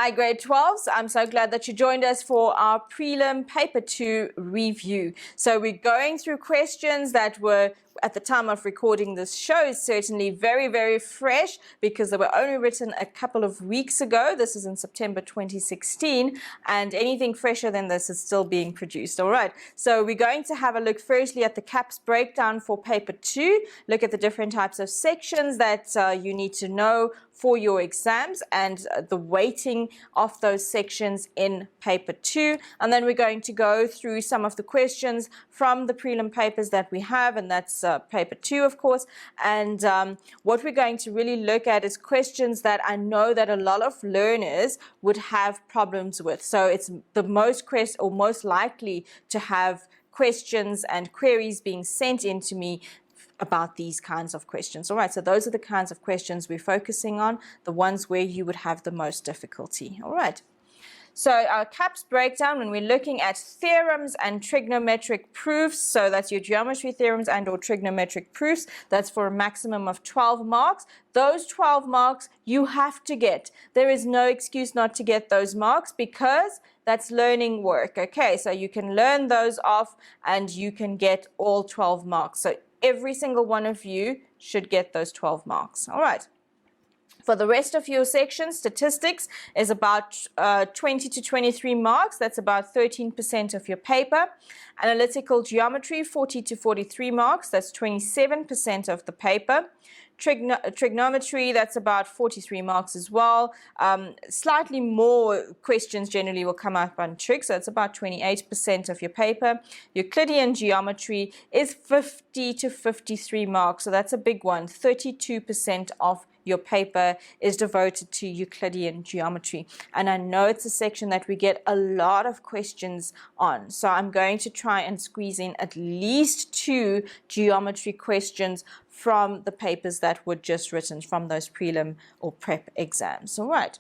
Hi grade 12s, I'm so glad that you joined us for our prelim paper 2 review. So we're going through questions that were at the time of recording this show is certainly very, very fresh because they were only written a couple of weeks ago. This is in September 2016, and anything fresher than this is still being produced. All right, so we're going to have a look firstly at the CAPS breakdown for paper 2, look at the different types of sections that you need to know for your exams and the weighting of those sections in paper 2. And then we're going to go through some of the questions from the prelim papers that we have, and that's paper 2, of course. And what we're going to really look at is questions that I know that a lot of learners would have problems with. So it's the most likely to have questions and queries being sent in to me about these kinds of questions. All right, so those are the kinds of questions we're focusing on, the ones where you would have the most difficulty. All right. So our CAPS breakdown, when we're looking at theorems and trigonometric proofs, so that's your geometry theorems and or trigonometric proofs, that's for a maximum of 12 marks. Those 12 marks you have to get. There is no excuse not to get those marks because that's learning work. Okay, so you can learn those off and you can get all 12 marks. So every single one of you should get those 12 marks. All right. For the rest of your section, statistics is about 20 to 23 marks. That's about 13% of your paper. Analytical geometry, 40 to 43 marks. That's 27% of the paper. Trigonometry, that's about 43 marks as well. Slightly more questions generally will come up on trig, so it's about 28% of your paper. Euclidean geometry is 50 to 53 marks, so that's a big one. 32% of your paper is devoted to Euclidean geometry. And I know it's a section that we get a lot of questions on. So I'm going to try and squeeze in at least 2 geometry questions from the papers that were just written from those prelim or prep exams. All right.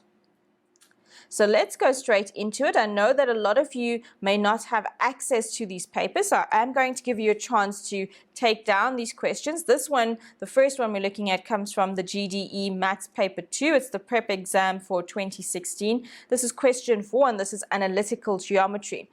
So let's go straight into it. I know that a lot of you may not have access to these papers, so I'm going to give you a chance to take down these questions. This one, the first one we're looking at, comes from the GDE Maths Paper 2. It's the prep exam for 2016. This is question 4, and this is analytical geometry.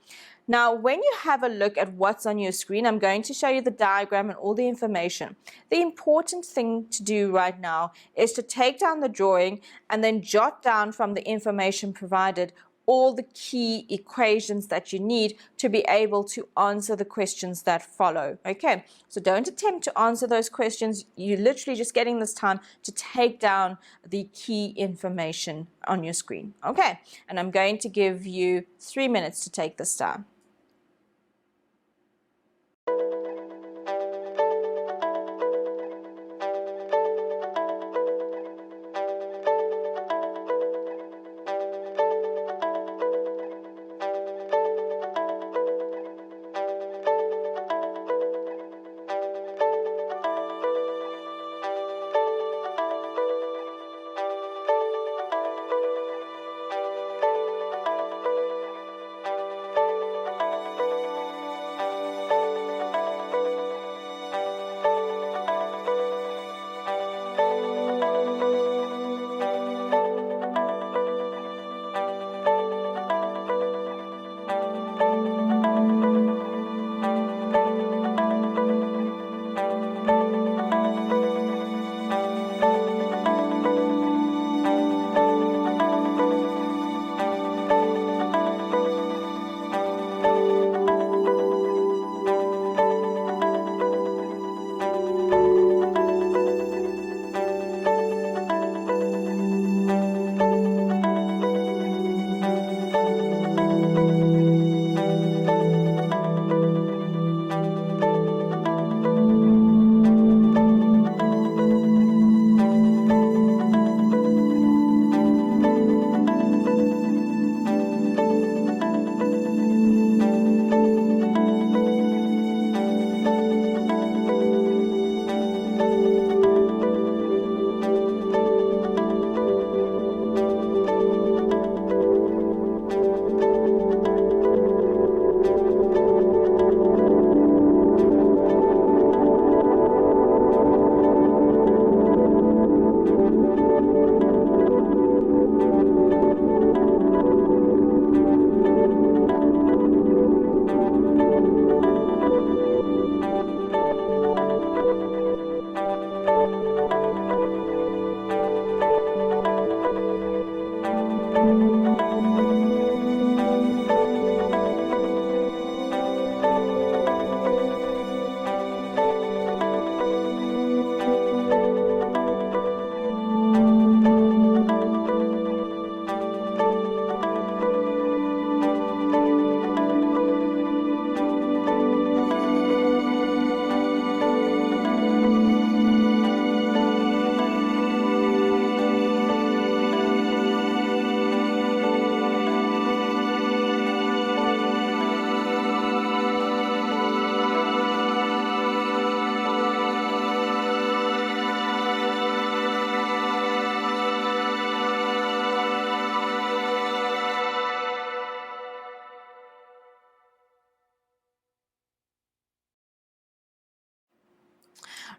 Now, when you have a look at what's on your screen, I'm going to show you the diagram and all the information. The important thing to do right now is to take down the drawing and then jot down from the information provided all the key equations that you need to be able to answer the questions that follow. Okay, so don't attempt to answer those questions. You're literally just getting this time to take down the key information on your screen. Okay, and I'm going to give you 3 minutes to take this down.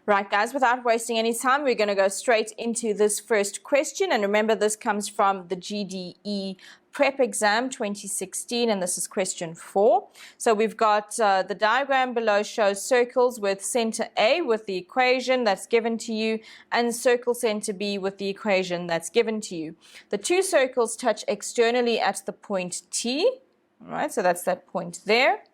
Right, guys, without wasting any time, we're going to go straight into this first question. And remember, this comes from the GDE Prep Exam 2016, and this is question 4. So we've got the diagram below shows circles with center A with the equation that's given to you, and circle center B with the equation that's given to you. The two circles touch externally at the point T. All right, so that's that point there.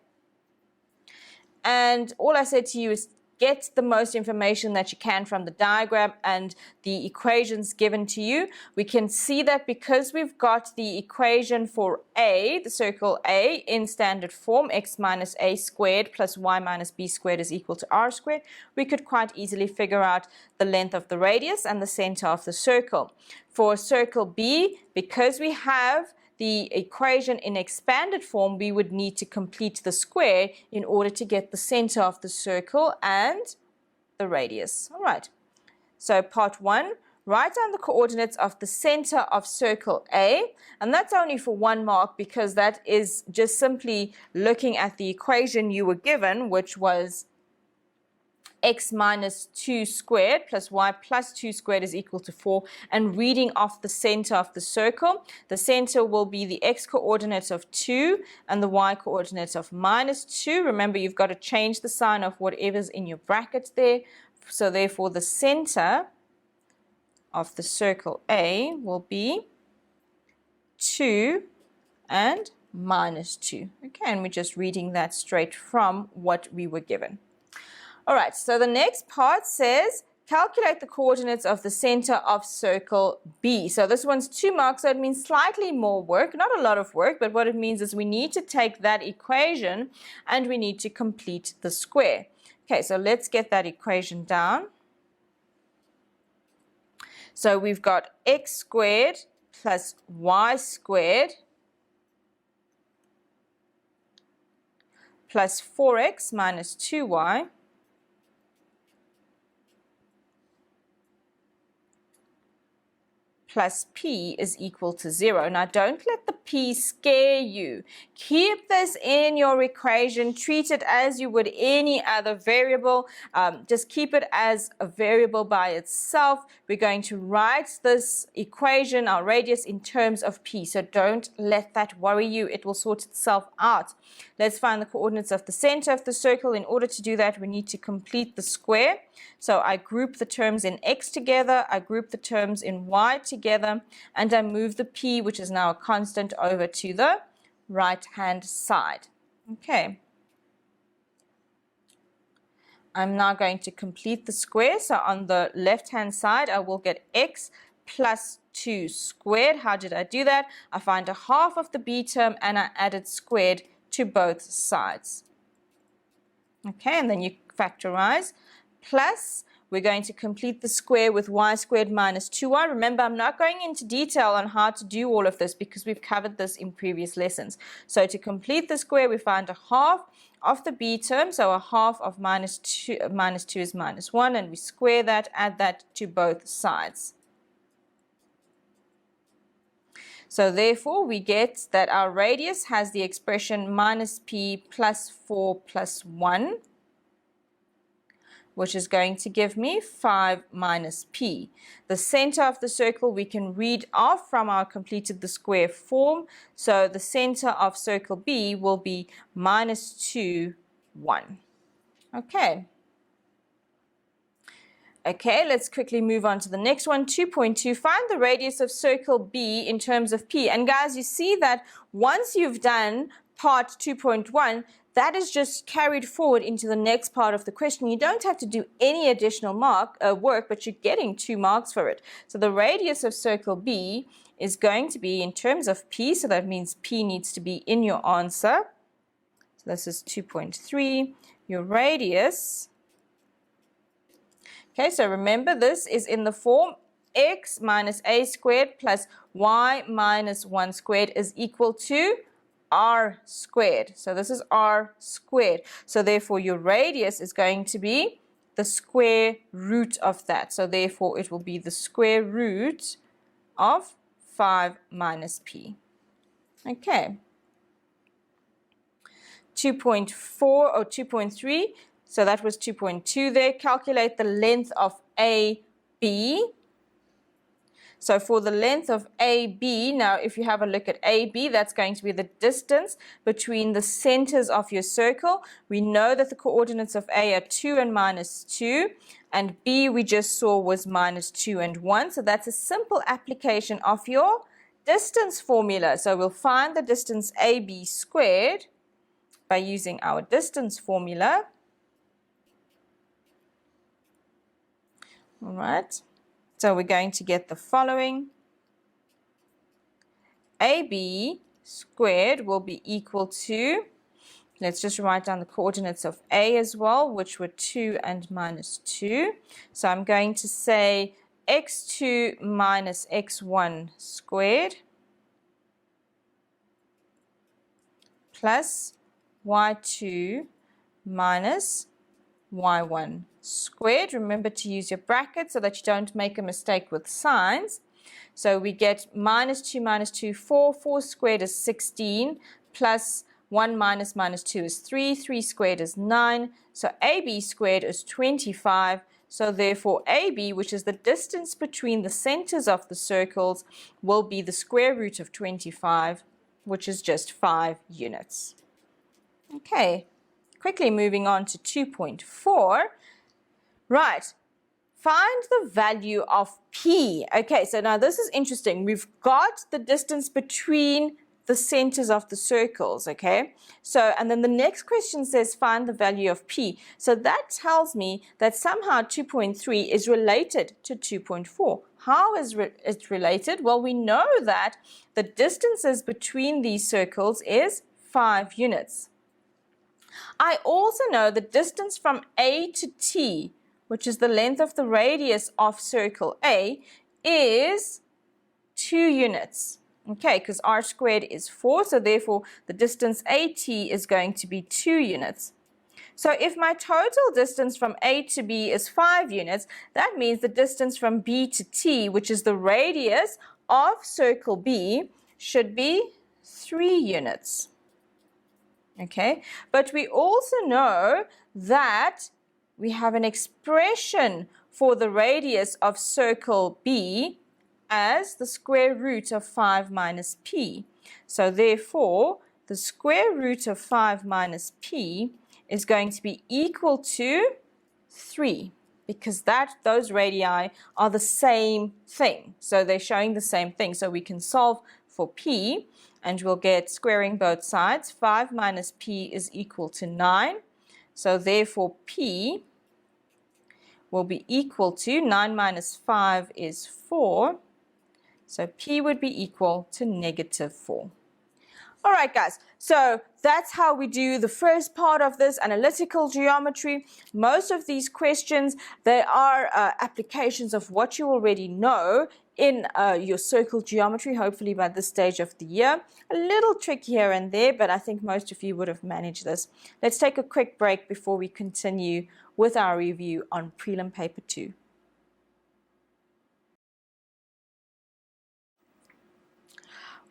And all I said to you is get the most information that you can from the diagram and the equations given to you. We can see that because we've got the equation for A, the circle A, in standard form, x minus a squared plus y minus b squared is equal to r squared, we could quite easily figure out the length of the radius and the center of the circle. For circle B, because we have the equation in expanded form, we would need to complete the square in order to get the center of the circle and the radius. All right, so part 1, write down the coordinates of the center of circle A, and that's only for 1 mark because that is just simply looking at the equation you were given, which was x minus 2 squared plus y plus 2 squared is equal to 4, and reading off the center of the circle. The center will be the x coordinate of 2 and the y coordinate of minus 2. Remember, you've got to change the sign of whatever's in your bracket there. So therefore, the center of the circle A will be 2 and minus 2. Okay, and we're just reading that straight from what we were given. All right, so the next part says, calculate the coordinates of the center of circle B. So this one's 2 marks, so it means slightly more work, not a lot of work, but what it means is we need to take that equation and we need to complete the square. Okay, so let's get that equation down. So we've got x squared plus y squared plus 4x minus 2y plus p is equal to 0. Now, don't let the p scare you. Keep this in your equation. Treat it as you would any other variable. Just keep it as a variable by itself. We're going to write this equation, our radius, in terms of p. So don't let that worry you. It will sort itself out. Let's find the coordinates of the center of the circle. In order to do that, we need to complete the square. So I group the terms in x together, I group the terms in y together, and I move the p, which is now a constant, over to the right-hand side. Okay. I'm now going to complete the square. So on the left-hand side, I will get x plus 2 squared. How did I do that? I find a half of the b term and I added squared to both sides. Okay, and then you factorize. Plus, we're going to complete the square with y squared minus 2y. Remember, I'm not going into detail on how to do all of this because we've covered this in previous lessons. So to complete the square, we find a half of the b term. So a half of minus 2 is minus 1, and we square that, add that to both sides. So therefore, we get that our radius has the expression minus p plus 4 plus 1, which is going to give me 5 minus p. The center of the circle we can read off from our completed the square form. So the center of circle B will be minus 2, 1. Okay. Okay, let's quickly move on to the next one. 2.2, find the radius of circle B in terms of P. And guys, you see that once you've done part 2.1, that is just carried forward into the next part of the question. You don't have to do any additional work, but you're getting 2 marks for it. So the radius of circle B is going to be in terms of P, so that means P needs to be in your answer. So this is 2.3. Your radius. Okay, so remember this is in the form x minus a squared plus y minus 1 squared is equal to r squared. So this is r squared. So therefore your radius is going to be the square root of that. So therefore it will be the square root of 5 minus p. Okay. 2.4 or 2.3. So that was 2.2 there. Calculate the length of AB. So for the length of AB, now if you have a look at AB, that's going to be the distance between the centers of your circle. We know that the coordinates of A are 2 and -2, and B we just saw was -2 and 1. So that's a simple application of your distance formula. So we'll find the distance AB squared by using our distance formula. All right. So we're going to get the following. AB squared will be equal to, let's just write down the coordinates of A as well, which were 2 and -2. So I'm going to say x2 minus x1 squared plus y2 minus y1 squared. Remember to use your brackets so that you don't make a mistake with signs. So we get -2 minus 2, 4. 4 squared is 16, plus 1 minus -2 is 3. 3 squared is 9. So AB squared is 25. So therefore AB, which is the distance between the centers of the circles, will be the square root of 25, which is just 5 units. Okay, quickly moving on to 2.4. Right, find the value of P. Okay, so now this is interesting. We've got the distance between the centers of the circles, okay? So, and then the next question says find the value of P. So that tells me that somehow 2.3 is related to 2.4. How is it related? Well, we know that the distances between these circles is 5 units. I also know the distance from A to T, which is the length of the radius of circle A, is 2 units. Okay, because r squared is 4, so therefore the distance AT is going to be 2 units. So if my total distance from A to B is 5 units, that means the distance from B to T, which is the radius of circle B, should be 3 units. Okay, but we also know that we have an expression for the radius of circle B as the square root of 5 minus P. So therefore, the square root of 5 minus P is going to be equal to 3, because those radii are the same thing. So they're showing the same thing. So we can solve for P, and we'll get squaring both sides. 5 minus P is equal to 9. So therefore, P will be equal to 9 minus 5 is 4. So P would be equal to -4. All right, guys, so that's how we do the first part of this analytical geometry. Most of these questions, they are applications of what you already know in your circle geometry, hopefully by this stage of the year. A little trick here and there, but I think most of you would have managed this. Let's take a quick break before we continue with our review on Prelim Paper 2.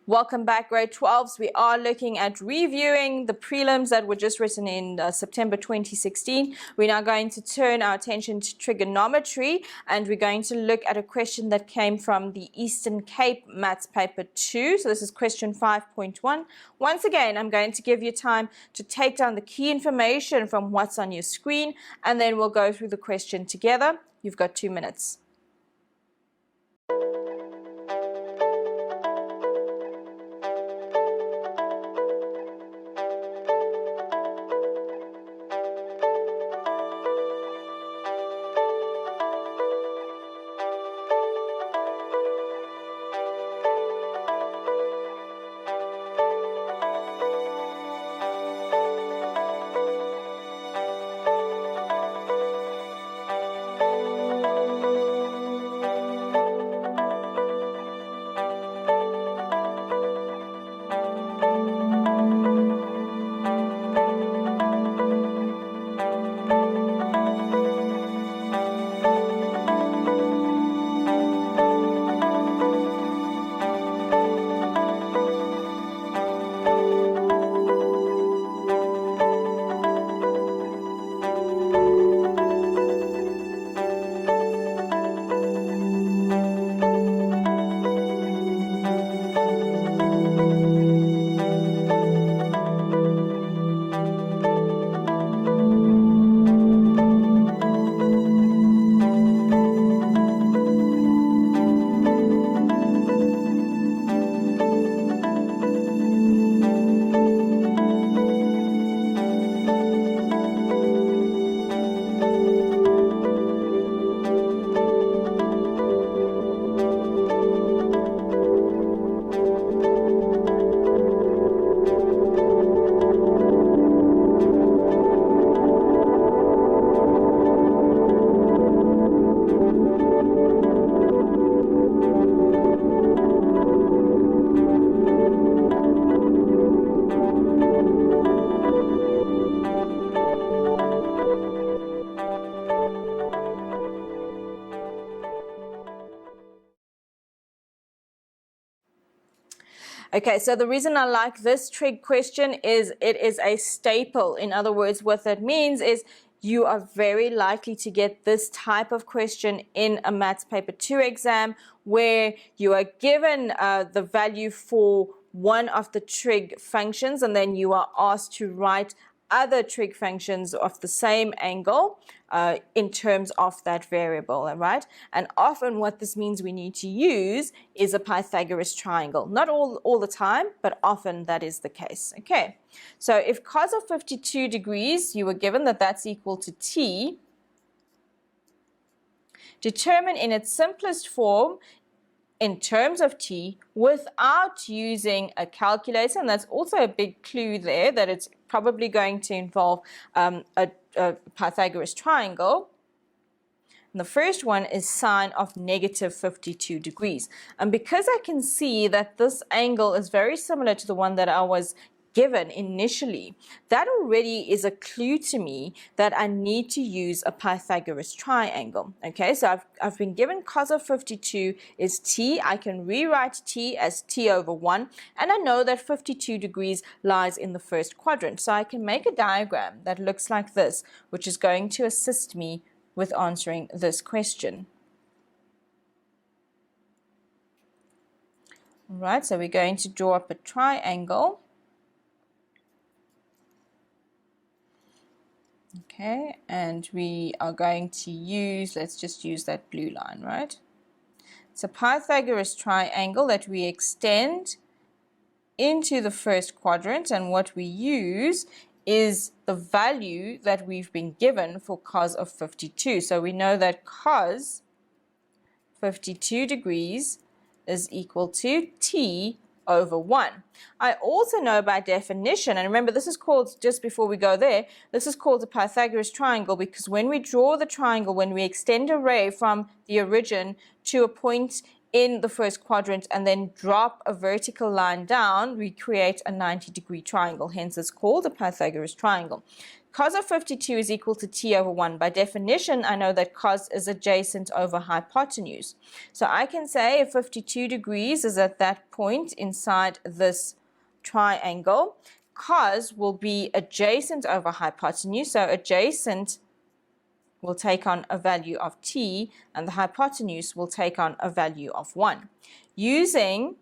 Welcome back, grade 12s. We are looking at reviewing the prelims that were just written in September 2016. We're now going to turn our attention to trigonometry, and we're going to look at a question that came from the Eastern Cape Maths Paper 2. So this is question 5.1. Once again, I'm going to give you time to take down the key information from what's on your screen, and then we'll go through the question together. You've got 2 minutes. Okay, so the reason I like this trig question is it is a staple. In other words, what that means is you are very likely to get this type of question in a Maths Paper 2 exam where you are given the value for one of the trig functions and then you are asked to write other trig functions of the same angle in terms of that variable, all right? And often what this means we need to use is a Pythagoras triangle. Not all the time, but often that is the case, okay? So if cos of 52 degrees, you were given that that's equal to t, determine in its simplest form in terms of t without using a calculator, and that's also a big clue there that it's probably going to involve a Pythagoras triangle. And the first one is sine of negative 52 degrees. And because I can see that this angle is very similar to the one that I was given initially, that already is a clue to me that I need to use a Pythagoras triangle. Okay, so I've been given cos of 52 is t. I can rewrite t as t over 1, and I know that 52 degrees lies in the first quadrant. So I can make a diagram that looks like this, which is going to assist me with answering this question. All right, so we're going to draw up a triangle. Okay, and we are going to use, let's just use that blue line, right? It's a Pythagoras triangle that we extend into the first quadrant, and what we use is the value that we've been given for cos of 52. So we know that cos 52 degrees is equal to t over 1. I also know by definition, and remember this is called, just before we go there, this is called a Pythagoras triangle because when we draw the triangle, when we extend a ray from the origin to a point in the first quadrant and then drop a vertical line down, we create a 90-degree triangle. Hence it's called a Pythagoras triangle. Cos of 52 is equal to t over 1. By definition, I know that cos is adjacent over hypotenuse. So I can say if 52 degrees is at that point inside this triangle, cos will be adjacent over hypotenuse. So adjacent will take on a value of t, and the hypotenuse will take on a value of 1. Using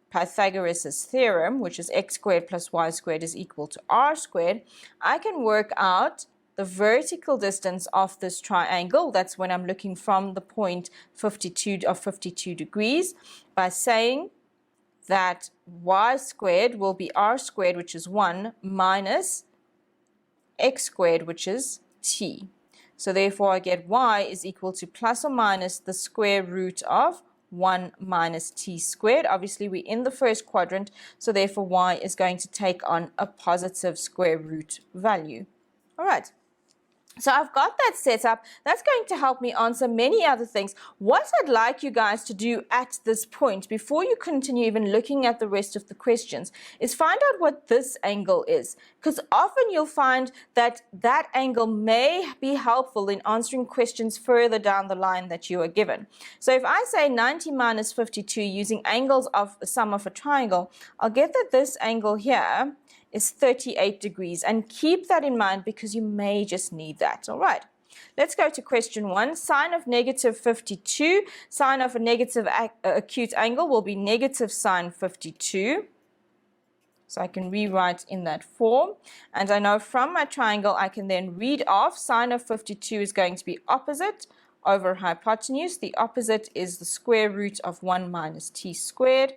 Pythagoras' theorem, which is x squared plus y squared is equal to r squared, I can work out the vertical distance of this triangle. That's when I'm looking from the point 52 degrees by saying that y squared will be r squared, which is 1, minus x squared, which is t. So therefore I get y is equal to plus or minus the square root of 1 minus t squared. Obviously we're in the first quadrant, so therefore y is going to take on a positive square root value. All right. So I've got that set up. That's going to help me answer many other things. What I'd like you guys to do at this point, before you continue even looking at the rest of the questions, is find out what this angle is. Because often you'll find that that angle may be helpful in answering questions further down the line that you are given. So if I say 90 minus 52 using angles of the sum of a triangle, I'll get that this angle here is 38 degrees, and keep that in mind because you may just need that. All right, let's go to question 1. Sine of negative 52, sine of a negative acute angle will be negative sine 52. So I can rewrite in that form, and I know from my triangle I can then read off sine of 52 is going to be opposite over hypotenuse. The opposite is the square root of 1 minus t squared,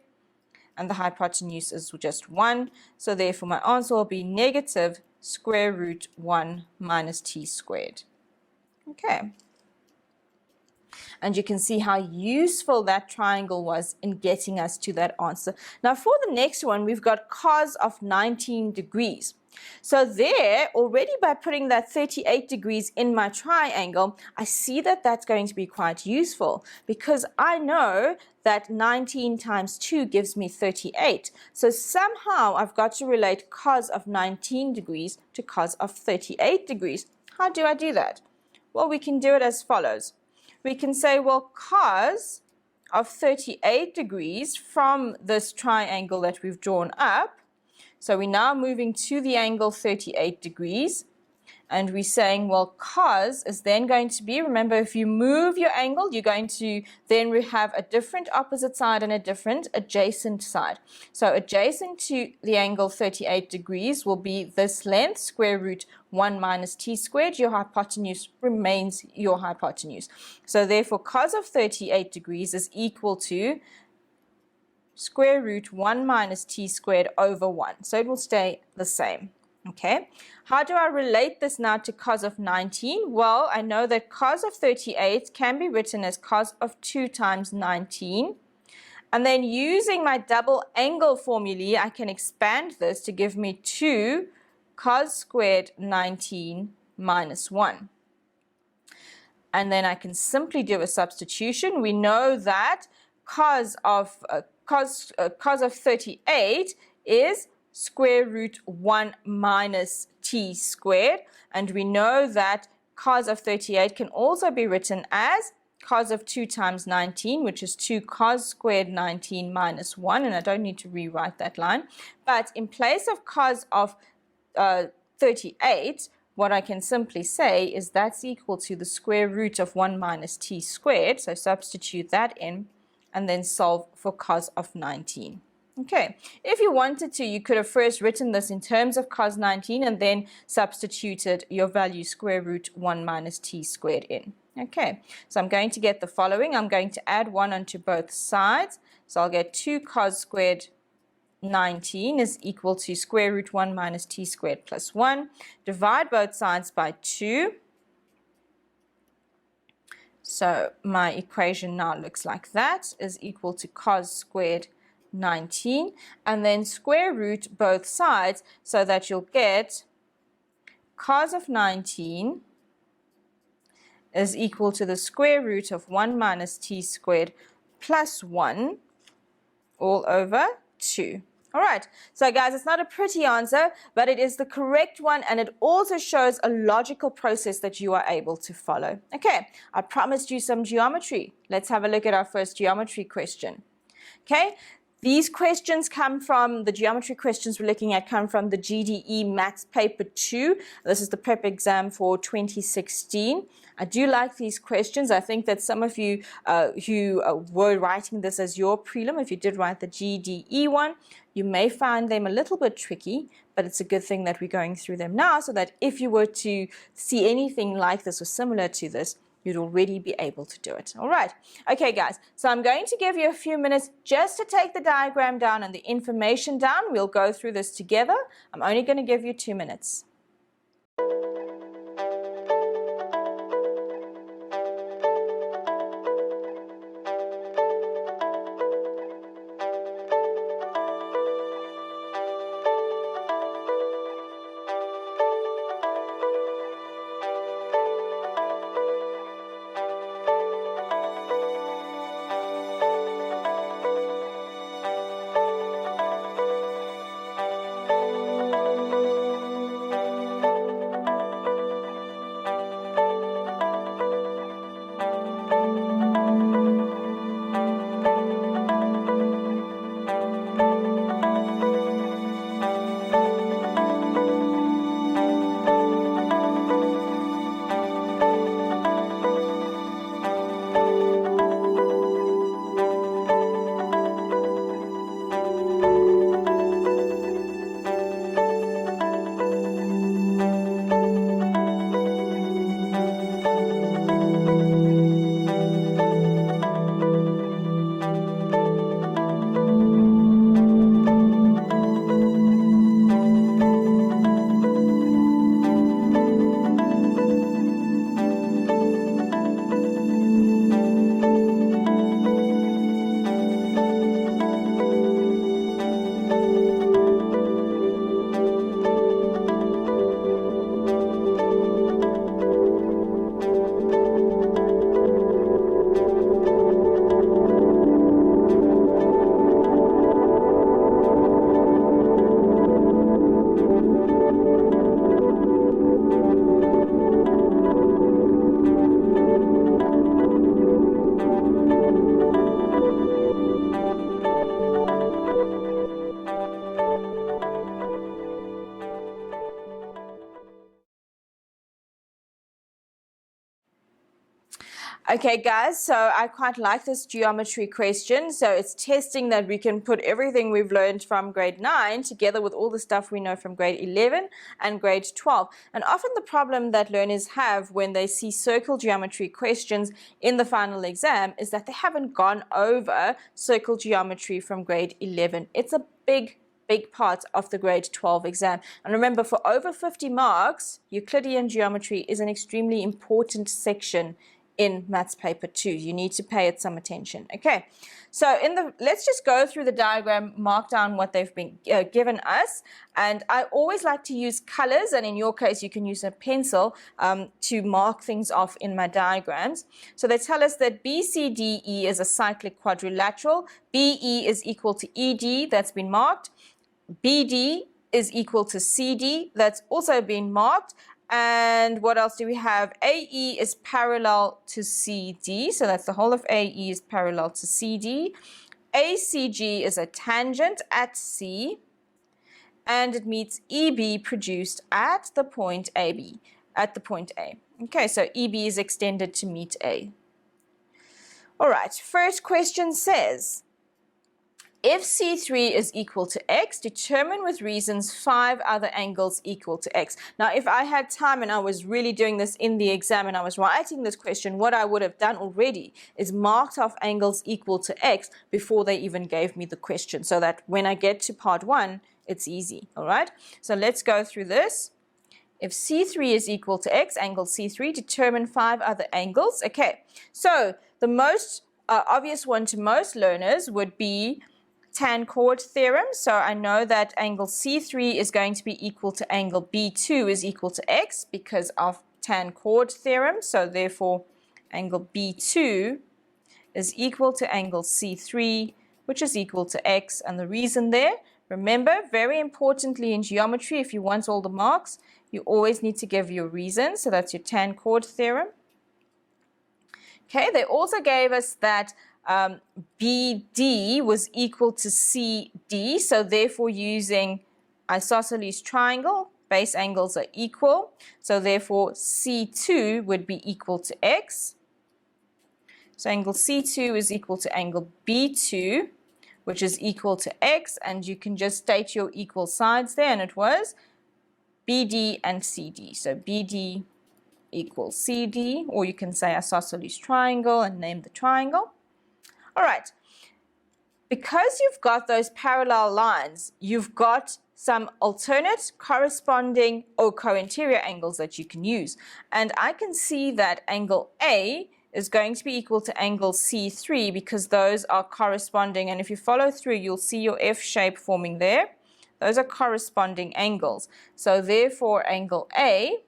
and the hypotenuse is just 1. So therefore my answer will be negative square root 1 minus t squared. Okay. And you can see how useful that triangle was in getting us to that answer. Now for the next one, we've got cos of 19 degrees. So there, already by putting that 38 degrees in my triangle, I see that that's going to be quite useful because I know that 19 times 2 gives me 38. So somehow I've got to relate cos of 19 degrees to cos of 38 degrees. How do I do that? Well, we can do it as follows. We can say, well, cos of 38 degrees from this triangle that we've drawn up. So we're now moving to the angle 38 degrees. And we're saying, well, cos is then going to be, remember, if you move your angle, you're going to then have a different opposite side and a different adjacent side. So adjacent to the angle 38 degrees will be this length, square root 1 minus t squared. Your hypotenuse remains your hypotenuse. So therefore, cos of 38 degrees is equal to square root 1 minus t squared over 1. So it will stay the same. Okay, how do I relate this now to cos of 19? Well, I know that cos of 38 can be written as cos of 2 times 19. And then using my double angle formulae, I can expand this to give me 2 cos squared 19 minus 1. And then I can simply do a substitution. We know that cos of 38 is square root 1 minus t squared. And we know that cos of 38 can also be written as cos of 2 times 19, which is 2 cos squared 19 minus 1. And I don't need to rewrite that line. But in place of cos of 38, what I can simply say is that's equal to the square root of 1 minus t squared. So substitute that in and then solve for cos of 19. Okay, if you wanted to, you could have first written this in terms of cos 19 and then substituted your value square root 1 minus t squared in. Okay, so I'm going to get the following. I'm going to add 1 onto both sides. So I'll get 2 cos squared 19 is equal to square root 1 minus t squared plus 1. Divide both sides by 2. So my equation now looks like that, is equal to cos squared 19, and then square root both sides so that you'll get cos of 19 is equal to the square root of 1 minus t squared plus 1 all over 2. All right, so guys, it's not a pretty answer, but it is the correct one, and it also shows a logical process that you are able to follow. Okay, I promised you some geometry. Let's have a look at our first geometry question. Okay, these questions come from, the geometry questions we're looking at come from the GDE Maths Paper 2. This is the prep exam for 2016. I do like these questions. I think that some of you who were writing this as your prelim, if you did write the GDE one, you may find them a little bit tricky, but it's a good thing that we're going through them now so that if you were to see anything like this or similar to this, you'd already be able to do it. All right. Okay, guys. So I'm going to give you a few minutes just to take the diagram down and the information down. We'll go through this together. I'm only going to give you 2 minutes. Okay, guys, so I quite like this geometry question. So it's testing that we can put everything we've learned from grade 9 together with all the stuff we know from grade 11 and grade 12. And often the problem that learners have when they see circle geometry questions in the final exam is that they haven't gone over circle geometry from grade 11. It's a big part of the grade 12 exam. And remember, for over 50 marks, Euclidean geometry is an extremely important section in Maths Paper 2. You need to pay it some attention. Okay, so let's just go through the diagram, mark down what they've been given us. And I always like to use colors, and in your case, you can use a pencil to mark things off in my diagrams. So they tell us that BCDE is a cyclic quadrilateral. BE is equal to ED, that's been marked. BD is equal to CD, that's also been marked. And what else do we have? AE is parallel to CD, so that's the whole of AE is parallel to CD. ACG is a tangent at C, and it meets EB produced at the point AB, at the point A. Okay, so EB is extended to meet A. All right, first question says, if C3 is equal to x, determine with reasons 5 other angles equal to x. Now, if I had time and I was really doing this in the exam and I was writing this question, what I would have done already is marked off angles equal to x before they even gave me the question, so that when I get to part 1, it's easy, all right? So let's go through this. If C3 is equal to x, angle C3, determine 5 other angles. Okay, so the most obvious one to most learners would be tan chord theorem. So I know that angle C3 is going to be equal to angle B2 is equal to x because of tan chord theorem. So therefore angle B2 is equal to angle C3, which is equal to x. And the reason there, remember, very importantly in geometry, if you want all the marks, you always need to give your reason. So that's your tan chord theorem. Okay, they also gave us that BD was equal to CD, so therefore using isosceles triangle, base angles are equal, so therefore C2 would be equal to x. So angle C2 is equal to angle B2, which is equal to x, and you can just state your equal sides there, and it was BD and CD. So BD equals CD, or you can say isosceles triangle and name the triangle. All right, because you've got those parallel lines, you've got some alternate corresponding or co-interior angles that you can use. And I can see that angle A is going to be equal to angle C3 because those are corresponding. And if you follow through, you'll see your F shape forming there. Those are corresponding angles. So therefore, angle A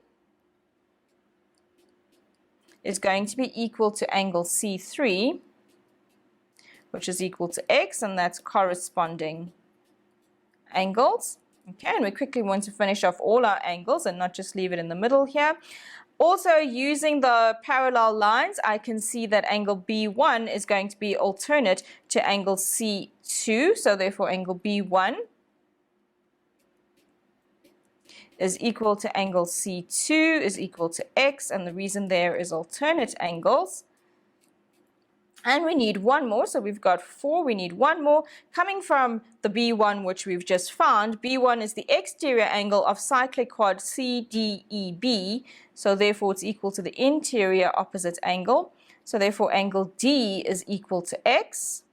is going to be equal to angle C3, which is equal to x, and that's corresponding angles. Okay, and we quickly want to finish off all our angles and not just leave it in the middle here. Also, using the parallel lines, I can see that angle B1 is going to be alternate to angle C2, so therefore angle B1 is equal to angle C2 is equal to x, and the reason there is alternate angles. And we need one more, so we've got 4, we need one more. Coming from the B1, which we've just found, B1 is the exterior angle of cyclic quad CDEB, so therefore it's equal to the interior opposite angle. So therefore angle D is equal to x.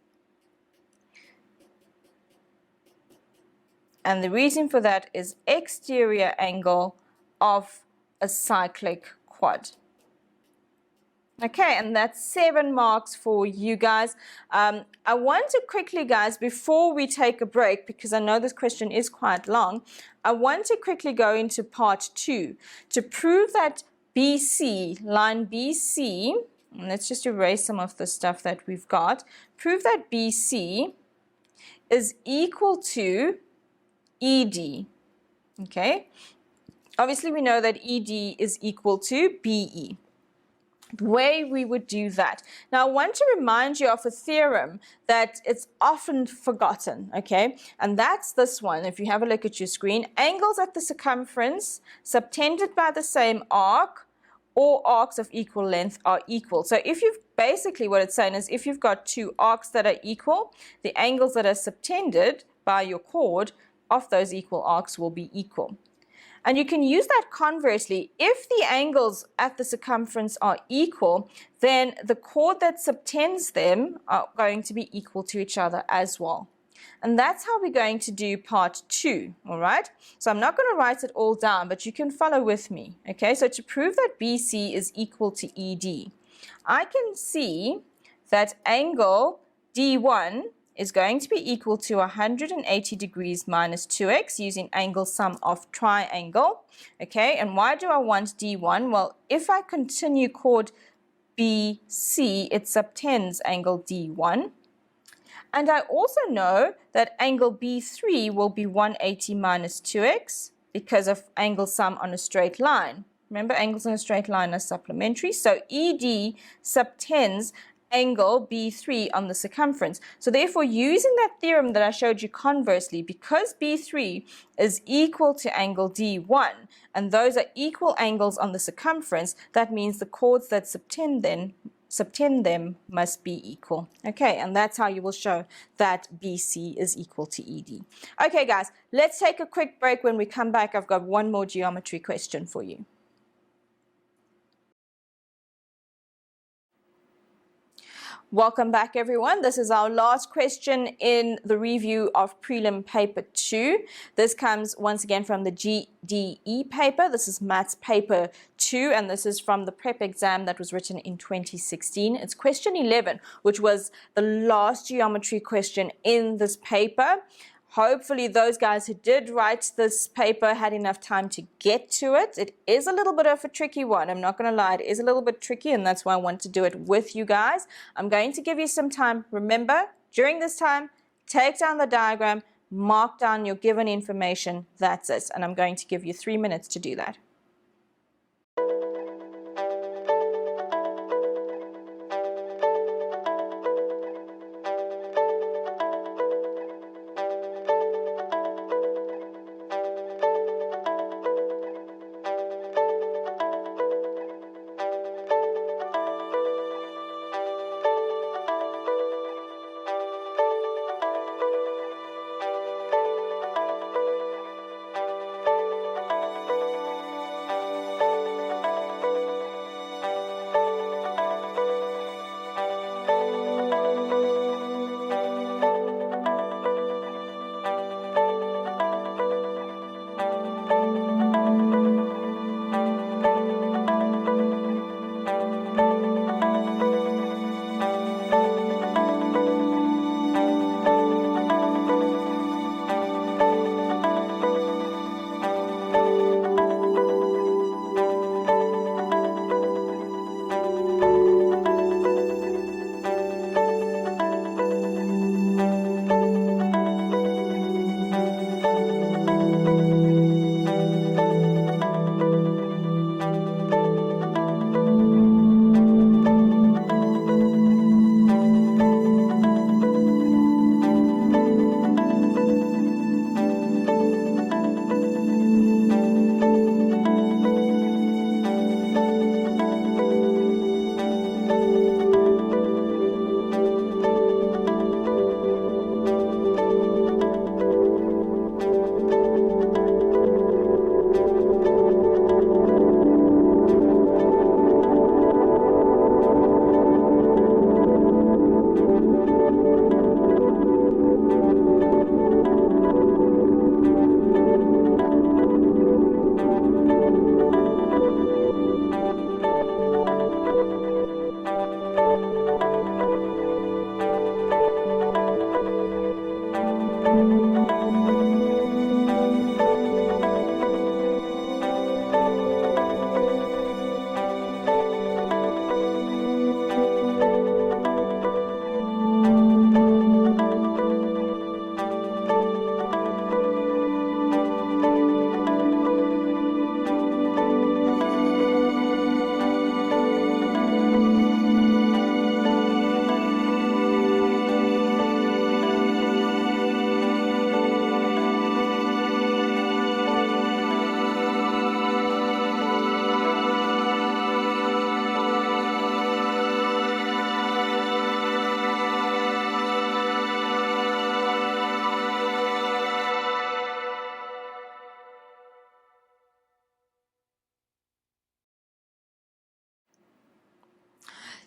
And the reason for that is exterior angle of a cyclic quad. Okay, and that's 7 marks for you guys. I want to quickly, guys, before we take a break, because I know this question is quite long, I want to quickly go into part 2 to prove that BC, line BC, and let's just erase some of the stuff that we've got, prove that BC is equal to ED. Okay, obviously we know that ED is equal to BE. The way we would do that. Now, I want to remind you of a theorem that it's often forgotten, okay? And that's this one. If you have a look at your screen, angles at the circumference subtended by the same arc all arcs of equal length are equal. So if you've basically what it's saying is if you've got two arcs that are equal, the angles that are subtended by your chord of those equal arcs will be equal. And you can use that conversely. If the angles at the circumference are equal, then the chord that subtends them are going to be equal to each other as well. And that's how we're going to do part 2, all right? So I'm not going to write it all down, but you can follow with me, okay? So to prove that BC is equal to ED, I can see that angle D1 is going to be equal to 180 degrees minus 2x using angle sum of triangle, okay? And why do I want D1? Well, if I continue chord BC, it subtends angle D1. And I also know that angle B3 will be 180 minus 2x because of angle sum on a straight line. Remember, angles on a straight line are supplementary. So ED subtends angle B3 on the circumference. So therefore, using that theorem that I showed you conversely, because B3 is equal to angle D1, and those are equal angles on the circumference, that means the chords that subtend them must be equal. Okay, and that's how you will show that BC is equal to ED. Okay, guys, let's take a quick break. When we come back, I've got one more geometry question for you. Welcome back, everyone. This is our last question in the review of Prelim Paper 2. This comes once again from the GDE paper. This is Maths Paper 2, and this is from the prep exam that was written in 2016. It's question 11, which was the last geometry question in this paper. Hopefully those guys who did write this paper had enough time to get to it. It is a little bit of a tricky one. I'm not going to lie, it is a little bit tricky, and that's why I want to do it with you guys. I'm going to give you some time. Remember, during this time, take down the diagram, mark down your given information. That's it. And I'm going to give you 3 minutes to do that.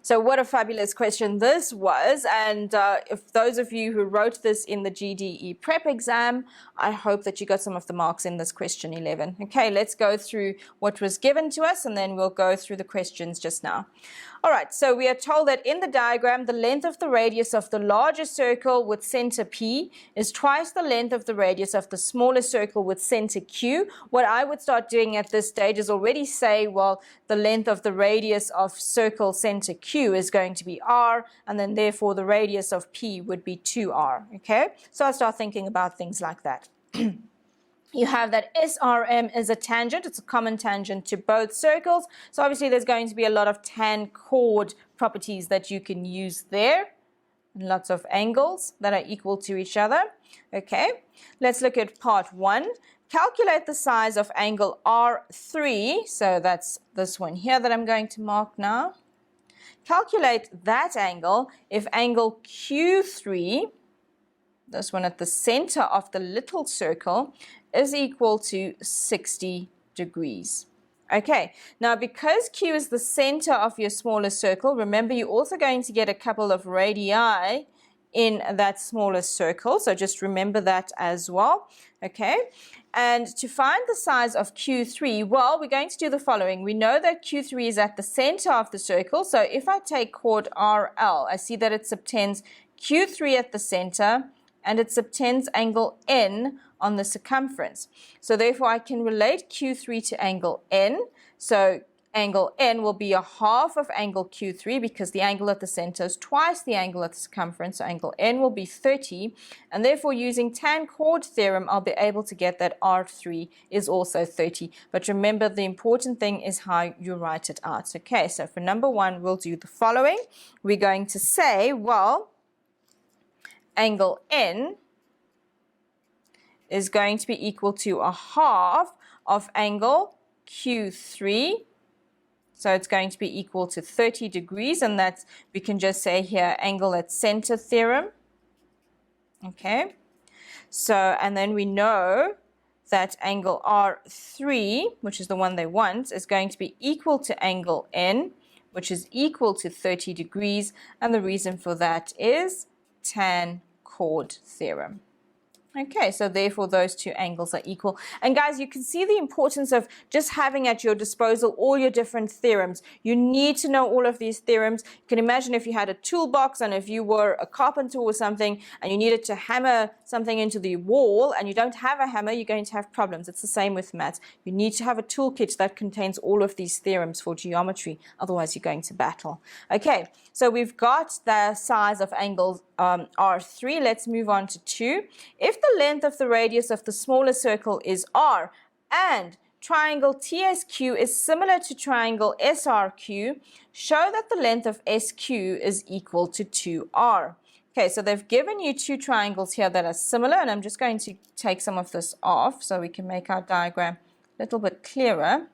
So what a fabulous question this was. And if those of you who wrote this in the GDE prep exam, I hope that you got some of the marks in this question 11. Okay, let's go through what was given to us and then we'll go through the questions just now. All right, so we are told that in the diagram, the length of the radius of the larger circle with center P is twice the length of the radius of the smaller circle with center Q. What I would start doing at this stage is already say, well, the length of the radius of circle center Q is going to be R, and then therefore the radius of P would be 2R, okay? So I start thinking about things like that. You have that SRM is a tangent. It's a common tangent to both circles. So obviously there's going to be a lot of tan chord properties that you can use there. And lots of angles that are equal to each other. Okay, let's look at part 1. Calculate the size of angle R3. So that's this one here that I'm going to mark now. Calculate that angle if angle Q3, this one at the center of the little circle, is equal to 60 degrees. Okay, now because Q is the center of your smaller circle, remember you're also going to get a couple of radii in that smaller circle, so just remember that as well. Okay, and to find the size of Q3, well, we're going to do the following. We know that Q3 is at the center of the circle, so if I take chord RL, I see that it subtends Q3 at the center and it subtends angle N on the circumference. So therefore I can relate Q3 to angle N. So angle N will be a half of angle Q3 because the angle at the center is twice the angle at the circumference. So angle N will be 30. And therefore using tan chord theorem, I'll be able to get that R3 is also 30. But remember, the important thing is how you write it out. Okay, so for number 1, we'll do the following. We're going to say, well, angle N is going to be equal to a half of angle Q3. So it's going to be equal to 30 degrees, and that's, we can just say here, angle at center theorem. Okay. So, and then we know that angle R3, which is the one they want, is going to be equal to angle N, which is equal to 30 degrees. And the reason for that is tan chord theorem. Okay, so therefore those two angles are equal. And guys, you can see the importance of just having at your disposal all your different theorems. You need to know all of these theorems. You can imagine if you had a toolbox and if you were a carpenter or something and you needed to hammer something into the wall and you don't have a hammer, you're going to have problems. It's the same with maths. You need to have a toolkit that contains all of these theorems for geometry. Otherwise, you're going to battle. Okay, so we've got the size of angles R3. Let's move on to 2. If the length of the radius of the smaller circle is R and triangle TSQ is similar to triangle SRQ, show that the length of SQ is equal to 2R. Okay, so they've given you two triangles here that are similar, and I'm just going to take some of this off so we can make our diagram a little bit clearer.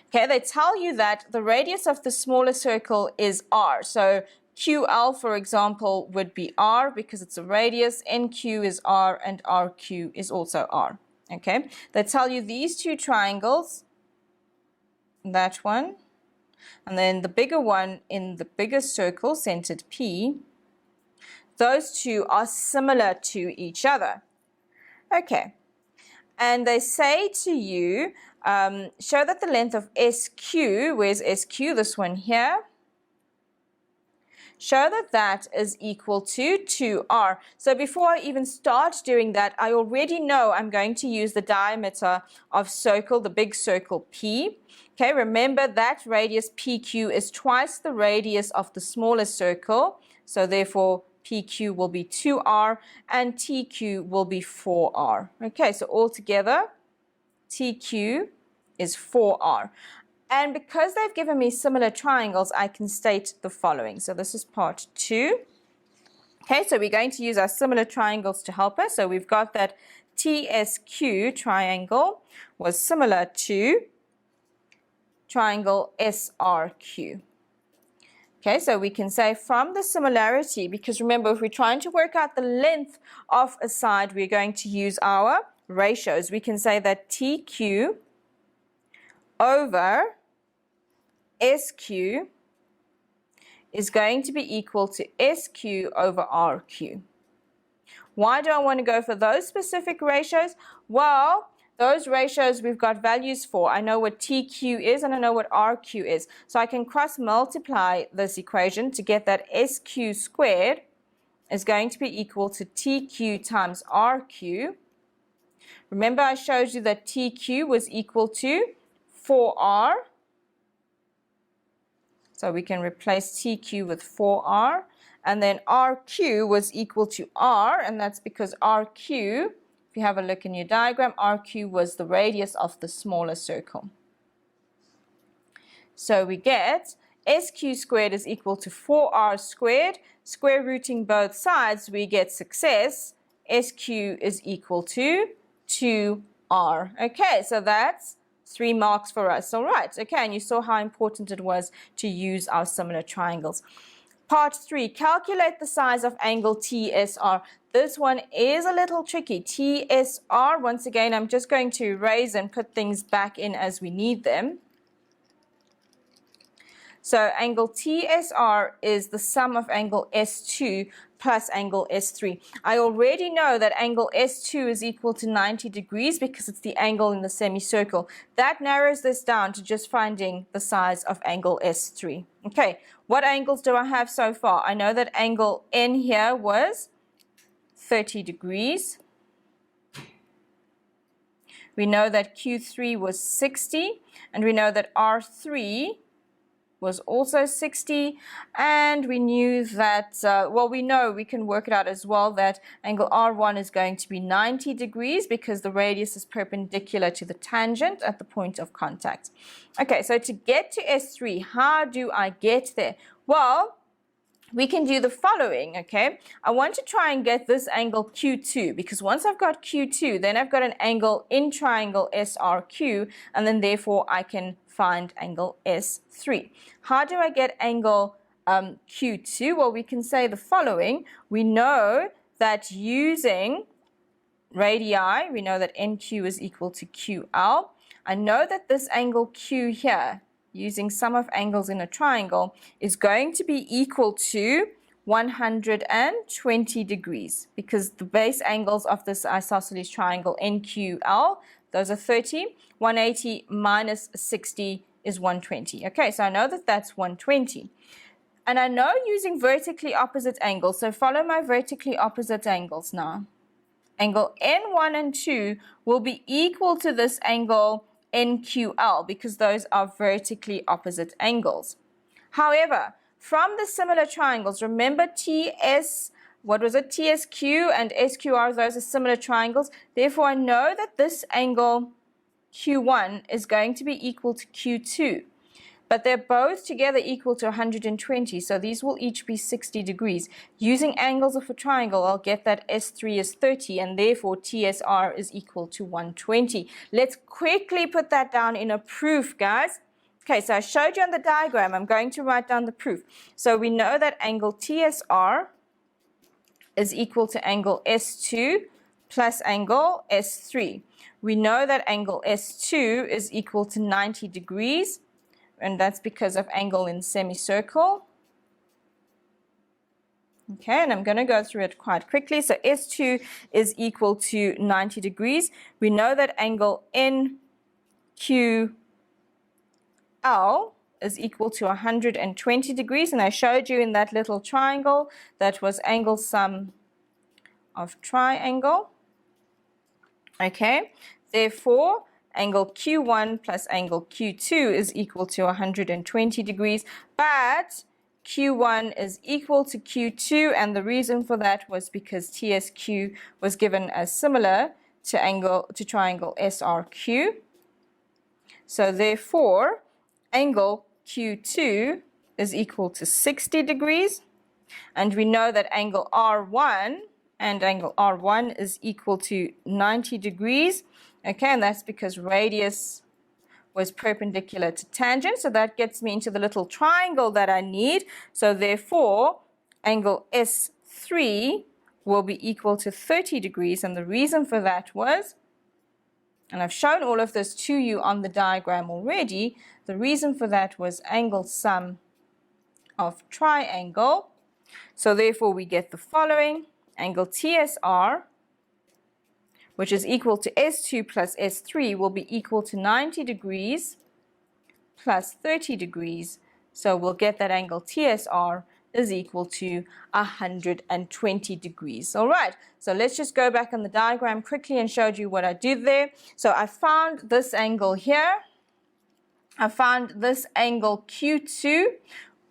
Okay, they tell you that the radius of the smaller circle is R. So QL, for example, would be R because it's a radius, NQ is R, and RQ is also R. Okay, they tell you these two triangles, that one, and then the bigger one in the bigger circle, centered P, those two are similar to each other. Okay, and they say to you, show that the length of SQ, where's SQ, this one here, show that that is equal to 2R. So before I even start doing that, I already know I'm going to use the diameter of circle, the big circle P. Okay, remember that radius PQ is twice the radius of the smaller circle. So therefore, PQ will be 2R and TQ will be 4R. Okay, so altogether, TQ is 4R. And because they've given me similar triangles, I can state the following. So this is part 2. Okay, so we're going to use our similar triangles to help us. So we've got that TSQ triangle was similar to triangle SRQ. Okay, so we can say from the similarity, because remember, if we're trying to work out the length of a side, we're going to use our ratios. We can say that TQ over SQ is going to be equal to SQ over RQ. Why do I want to go for those specific ratios? Well, those ratios we've got values for. I know what TQ is and I know what RQ is. So I can cross multiply this equation to get that SQ squared is going to be equal to TQ times RQ. Remember I showed you that TQ was equal to 4R. So we can replace TQ with 4R. And then RQ was equal to R, and that's because RQ, if you have a look in your diagram, RQ was the radius of the smaller circle. So we get SQ squared is equal to 4R squared. Square rooting both sides, we get success. SQ is equal to 2R. Okay, so that's 3 marks for us. All right, okay, and you saw how important it was to use our similar triangles. Part 3, calculate the size of angle TSR. This one is a little tricky. TSR, once again, I'm just going to erase and put things back in as we need them. So angle TSR is the sum of angle S2 plus angle S3. I already know that angle S2 is equal to 90 degrees because it's the angle in the semicircle. That narrows this down to just finding the size of angle S3. Okay, what angles do I have so far? I know that angle N here was 30 degrees. We know that Q3 was 60, and we know that R3 was also 60, and we knew that, well, we know we can work it out as well that angle R1 is going to be 90 degrees because the radius is perpendicular to the tangent at the point of contact. Okay, so to get to S3, how do I get there? Well, we can do the following, okay? I want to try and get this angle Q2 because once I've got Q2, then I've got an angle in triangle SRQ, and then therefore I can find angle S3. How do I get angle Q2? Well, we can say the following. We know that using radii, we know that NQ is equal to QL. I know that this angle Q here, using sum of angles in a triangle, is going to be equal to 120 degrees because the base angles of this isosceles triangle NQL, those are 30. 180 minus 60 is 120. Okay, so I know that that's 120. And I know using vertically opposite angles, so follow my vertically opposite angles now. Angle N1 and 2 will be equal to this angle NQL because those are vertically opposite angles. However, from the similar triangles, remember TSQ and SQR, those are similar triangles. Therefore, I know that this angle Q1 is going to be equal to Q2. But they're both together equal to 120, so these will each be 60 degrees. Using angles of a triangle, I'll get that S3 is 30, and therefore TSR is equal to 120. Let's quickly put that down in a proof, guys. Okay, so I showed you on the diagram. I'm going to write down the proof. So we know that angle TSR is equal to angle S2 plus angle S3. We know that angle S2 is equal to 90 degrees. And that's because of angle in semicircle. Okay, and I'm going to go through it quite quickly. So S2 is equal to 90 degrees. We know that angle NQL is equal to 120 degrees. And I showed you in that little triangle that was angle sum of triangle. Okay, therefore, angle Q1 plus angle Q2 is equal to 120 degrees, but Q1 is equal to Q2, and the reason for that was because TSQ was given as similar to triangle SRQ. So therefore, angle Q2 is equal to 60 degrees, and we know that angle R1 and angle R1 is equal to 90 degrees. Okay, and that's because radius was perpendicular to tangent. So that gets me into the little triangle that I need. So therefore, angle S3 will be equal to 30 degrees. And the reason for that was And I've shown all of this to you on the diagram already. The reason for that was angle sum of triangle. So therefore we get the following. Angle TSR, which is equal to S2 plus S3, will be equal to 90 degrees plus 30 degrees. So we'll get that angle TSR is equal to 120 degrees. All right, so let's just go back on the diagram quickly and showed you what I did there. So I found this angle here. I found this angle Q2,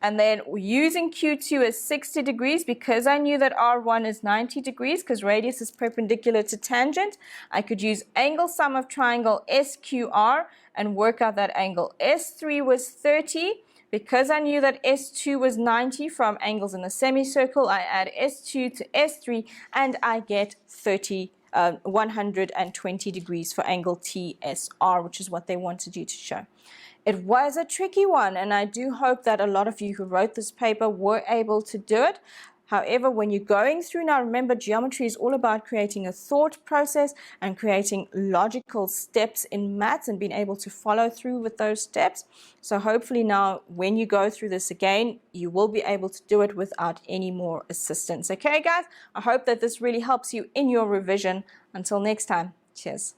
and then using Q2 as 60 degrees, because I knew that R1 is 90 degrees, because radius is perpendicular to tangent, I could use angle sum of triangle SQR and work out that angle. S3 was 30. Because I knew that S2 was 90 from angles in the semicircle, I add S2 to S3 and I get 120 degrees for angle TSR, which is what they wanted you to show. It was a tricky one, and I do hope that a lot of you who wrote this paper were able to do it. However, when you're going through now, remember, geometry is all about creating a thought process and creating logical steps in maths and being able to follow through with those steps. So hopefully now, when you go through this again, you will be able to do it without any more assistance. Okay, guys? I hope that this really helps you in your revision. Until next time, cheers.